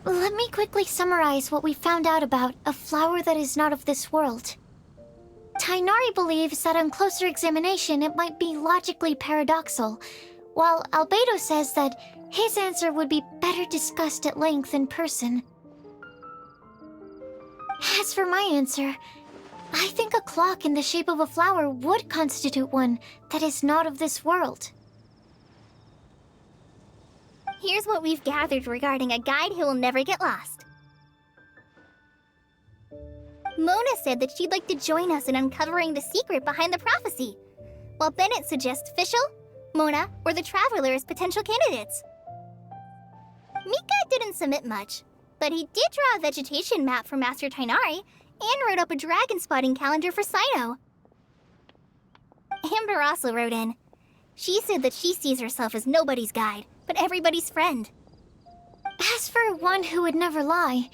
Let me quickly summarize what we found out about a flower that is not of this world. Tainari believes that on closer examination it might be logically paradoxal, while Albedo says that his answer would be better discussed at length in person. As for my answer, I think a clock in the shape of a flower would constitute one that is not of this world. Here's what we've gathered regarding a guide who will never get lost. Mona said that she'd like to join us in uncovering the secret behind the prophecy, while Bennett suggests Fischl, Mona, or the Traveler as potential candidates. Mika didn't submit much, but he did draw a vegetation map for Master Tainari and wrote up a dragon spotting calendar for Sino. Amber also wrote in. She said that she sees herself as nobody's guide, but everybody's friend. As for one who would never lie,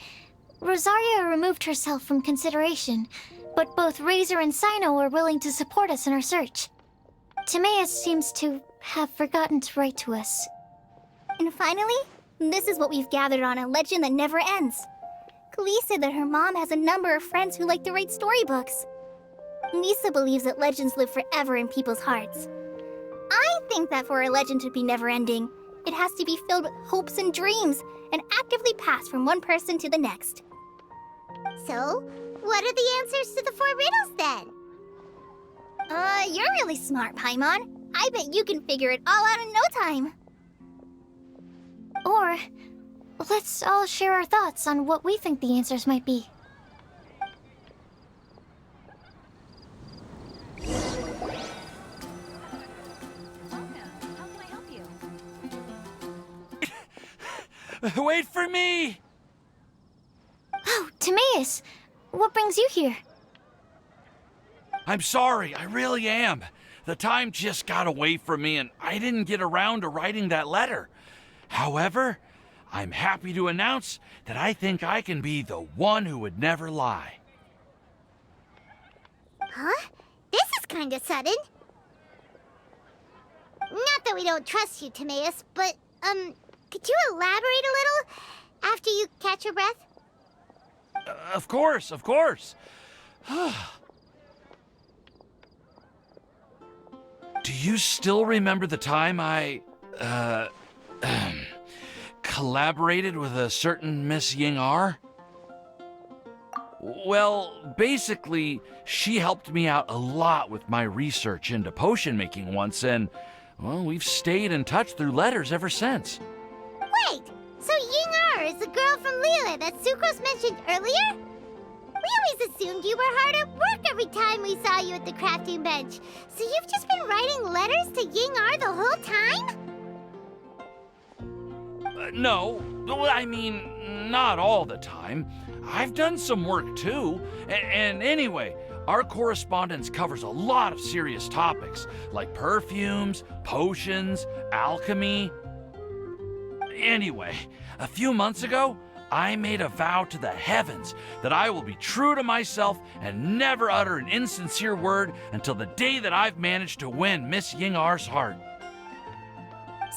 Rosaria removed herself from consideration, but both Razor and Sino are willing to support us in our search. Timaeus seems to have forgotten to write to us. And finally, this is what we've gathered on a legend that never ends. Klee said that her mom has a number of friends who like to write storybooks. Lisa believes that legends live forever in people's hearts. I think that for a legend to be never-ending, it has to be filled with hopes and dreams and actively passed from one person to the next. So, what are the answers to the 4 riddles then? You're really smart, Paimon. I bet you can figure it all out in no time. Or, let's all share our thoughts on what we think the answers might be. Wait for me! Oh, Timaeus! What brings you here? I'm sorry, I really am. The time just got away from me and I didn't get around to writing that letter. However, I'm happy to announce that I think I can be the one who would never lie. Huh? This is kinda sudden. Not that we don't trust you, Timaeus, but, could you elaborate a little after you catch your breath? Of course, of course. Do you still remember the time I, collaborated with a certain Miss Ying-R? Well, basically, she helped me out a lot with my research into potion making once, and, well, we've stayed in touch through letters ever since. Wait, so Ying-R is the girl from Liyue that Sucrose mentioned earlier? We always assumed you were hard at work every time we saw you at the crafting bench. So you've just been writing letters to Ying-R the whole time? No, I mean, not all the time. I've done some work too. And anyway, our correspondence covers a lot of serious topics, like perfumes, potions, alchemy. Anyway, a few months ago, I made a vow to the heavens that I will be true to myself and never utter an insincere word until the day that I've managed to win Miss Ying-R's heart.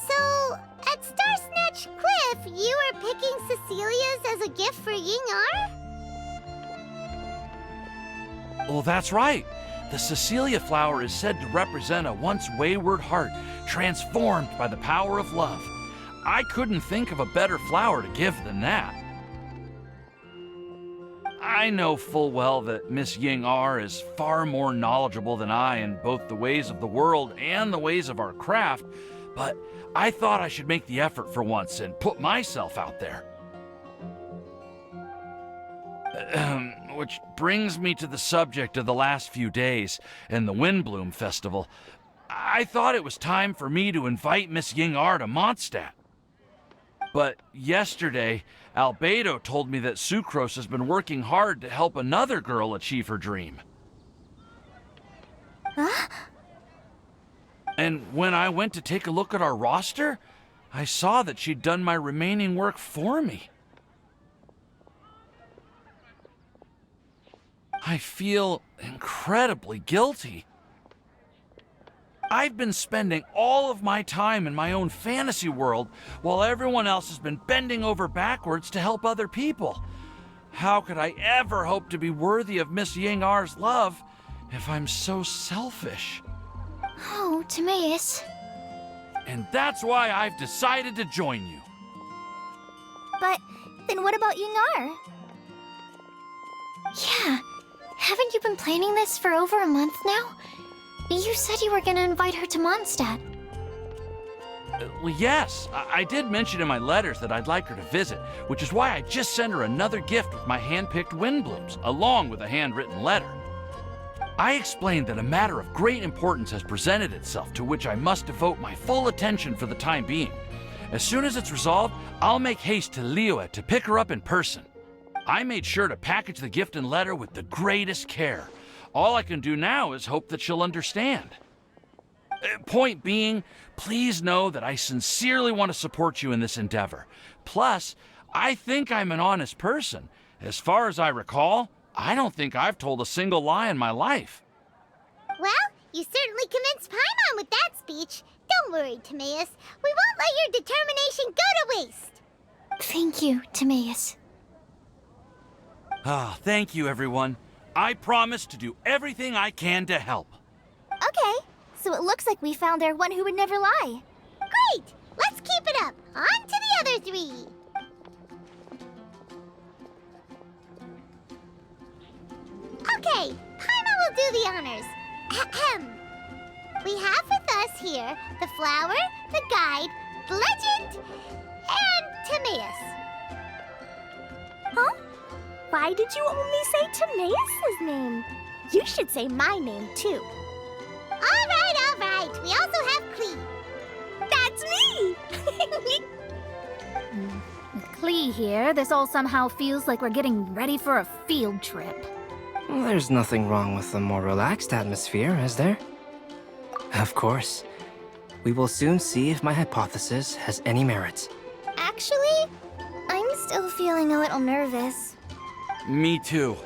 So, at Star Snatch Cliff, you were picking Cecilia's as a gift for Ying-R? Well, that's right. The Cecilia flower is said to represent a once wayward heart transformed by the power of love. I couldn't think of a better flower to give than that. I know full well that Miss Ying-R is far more knowledgeable than I in both the ways of the world and the ways of our craft, but I thought I should make the effort for once and put myself out there. Which brings me to the subject of the last few days and the WindBlume Festival. I thought it was time for me to invite Miss Ying-R to Mondstadt. But yesterday, Albedo told me that Sucrose has been working hard to help another girl achieve her dream. Huh? And when I went to take a look at our roster, I saw that she'd done my remaining work for me. I feel incredibly guilty. I've been spending all of my time in my own fantasy world while everyone else has been bending over backwards to help other people. How could I ever hope to be worthy of Miss Ying-Ar's love if I'm so selfish? Oh, Timaeus. And that's why I've decided to join you. But then what about Ying-Ar? Yeah. Haven't you been planning this for over a month now? You said you were gonna invite her to Mondstadt. Well, yes, I did mention in my letters that I'd like her to visit, which is why I just sent her another gift with my hand-picked WindBlume's, along with a handwritten letter. I explained that a matter of great importance has presented itself to which I must devote my full attention for the time being. As soon as it's resolved, I'll make haste to Liyue to pick her up in person. I made sure to package the gift and letter with the greatest care. All I can do now is hope that she'll understand. Point being, please know that I sincerely want to support you in this endeavor. Plus, I think I'm an honest person. As far as I recall, I don't think I've told a single lie in my life. Well, you certainly convinced Paimon with that speech. Don't worry, Timaeus. We won't let your determination go to waste. Thank you, Timaeus. Thank you, everyone. I promise to do everything I can to help. Okay, so it looks like we found our one who would never lie. Great! Let's keep it up. On to the other three. Okay, Paimon will do the honors. Ahem. We have with us here the flower, the guide, the legend, and Timaeus. Huh? Why did you only say Timaeus' name? You should say my name, too. All right. We also have Klee. That's me! With Klee here, this all somehow feels like we're getting ready for a field trip. There's nothing wrong with a more relaxed atmosphere, is there? Of course. We will soon see if my hypothesis has any merit. Actually, I'm still feeling a little nervous. Me too.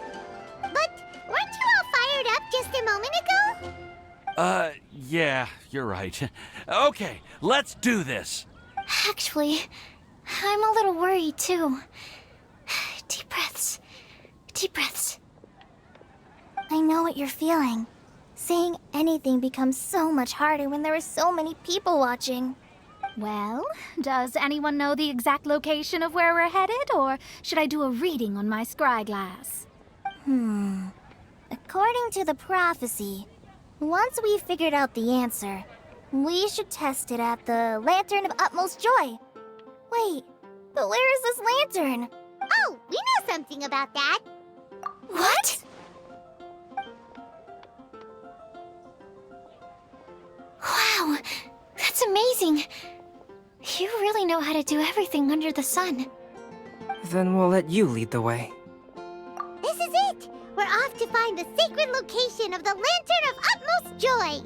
But weren't you all fired up just a moment ago? Yeah, you're right. Okay, let's do this. Actually, I'm a little worried too. Deep breaths. Deep breaths. I know what you're feeling. Saying anything becomes so much harder when there are so many people watching. Well, does anyone know the exact location of where we're headed, or should I do a reading on my scry glass? According to the prophecy, once we've figured out the answer, we should test it at the Lantern of Utmost Joy. Wait, but where is this lantern? Oh, we know something about that. What? Wow, that's amazing. You really know how to do everything under the sun. Then we'll let you lead the way. This is it. We're off to find the sacred location of the Lantern of Utmost Joy.